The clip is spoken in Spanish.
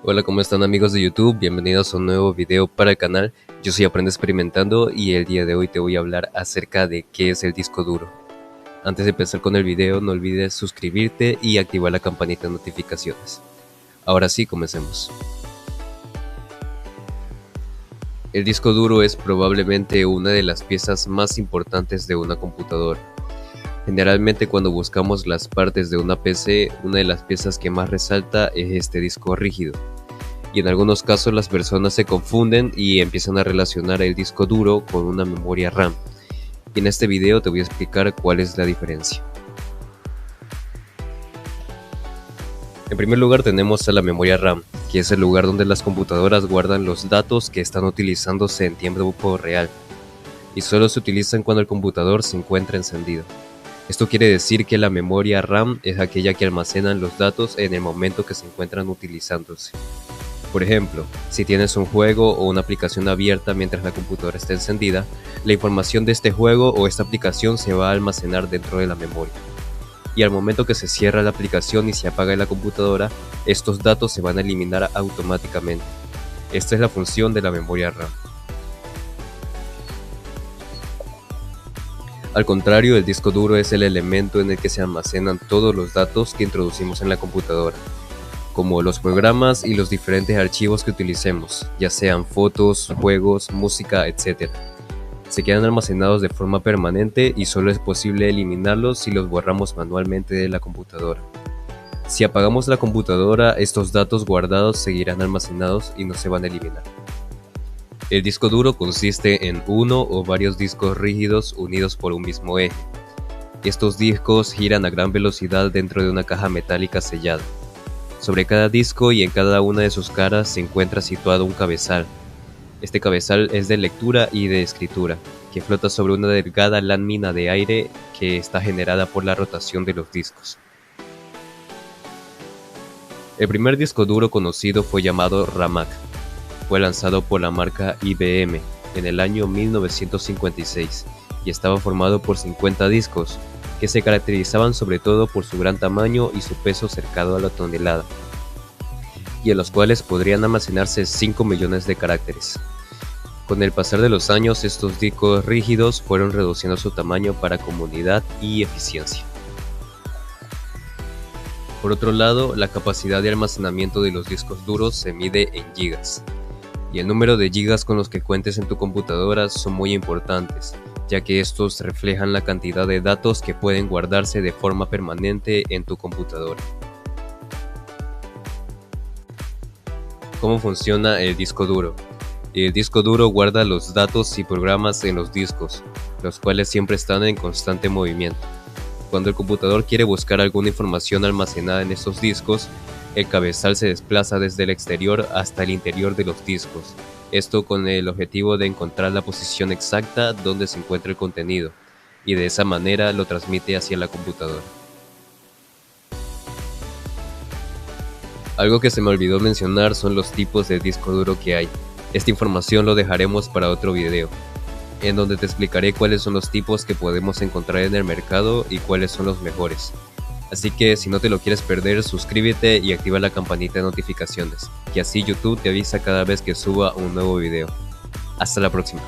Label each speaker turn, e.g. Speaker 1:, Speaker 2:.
Speaker 1: Hola, ¿cómo están amigos de YouTube? Bienvenidos a un nuevo video para el canal. Yo soy Aprende Experimentando y el día de hoy te voy a hablar acerca de qué es el disco duro. Antes de empezar con el video, no olvides suscribirte y activar la campanita de notificaciones. Ahora sí, comencemos. El disco duro es probablemente una de las piezas más importantes de una computadora. Generalmente cuando buscamos las partes de una PC, una de las piezas que más resalta es este disco rígido. Y en algunos casos las personas se confunden y empiezan a relacionar el disco duro con una memoria RAM. Y en este video te voy a explicar cuál es la diferencia. En primer lugar tenemos a la memoria RAM, que es el lugar donde las computadoras guardan los datos que están utilizándose en tiempo real, y solo se utilizan cuando el computador se encuentra encendido. Esto quiere decir que la memoria RAM es aquella que almacena los datos en el momento que se encuentran utilizándose. Por ejemplo, si tienes un juego o una aplicación abierta mientras la computadora está encendida, la información de este juego o esta aplicación se va a almacenar dentro de la memoria. Y al momento que se cierra la aplicación y se apaga la computadora, estos datos se van a eliminar automáticamente. Esta es la función de la memoria RAM. Al contrario, el disco duro es el elemento en el que se almacenan todos los datos que introducimos en la computadora, como los programas y los diferentes archivos que utilicemos, ya sean fotos, juegos, música, etc. Se quedan almacenados de forma permanente y solo es posible eliminarlos si los borramos manualmente de la computadora. Si apagamos la computadora, estos datos guardados seguirán almacenados y no se van a eliminar. El disco duro consiste en uno o varios discos rígidos unidos por un mismo eje. Estos discos giran a gran velocidad dentro de una caja metálica sellada. Sobre cada disco y en cada una de sus caras se encuentra situado un cabezal. Este cabezal es de lectura y de escritura, que flota sobre una delgada lámina de aire que está generada por la rotación de los discos. El primer disco duro conocido fue llamado RAMAC. Fue lanzado por la marca IBM en el año 1956 y estaba formado por 50 discos, que se caracterizaban sobre todo por su gran tamaño y su peso cercano a la tonelada, y en los cuales podrían almacenarse 5 millones de caracteres. Con el pasar de los años, estos discos rígidos fueron reduciendo su tamaño para comodidad y eficiencia. Por otro lado, la capacidad de almacenamiento de los discos duros se mide en gigas, y el número de gigas con los que cuentes en tu computadora son muy importantes, ya que estos reflejan la cantidad de datos que pueden guardarse de forma permanente en tu computadora. ¿Cómo funciona el disco duro? El disco duro guarda los datos y programas en los discos, los cuales siempre están en constante movimiento. Cuando el computador quiere buscar alguna información almacenada en estos discos, el cabezal se desplaza desde el exterior hasta el interior de los discos. Esto con el objetivo de encontrar la posición exacta donde se encuentra el contenido, y de esa manera lo transmite hacia la computadora. Algo que se me olvidó mencionar son los tipos de disco duro que hay. Esta información lo dejaremos para otro video, en donde te explicaré cuáles son los tipos que podemos encontrar en el mercado y cuáles son los mejores. Así que si no te lo quieres perder, suscríbete y activa la campanita de notificaciones, que así YouTube te avisa cada vez que suba un nuevo video. Hasta la próxima.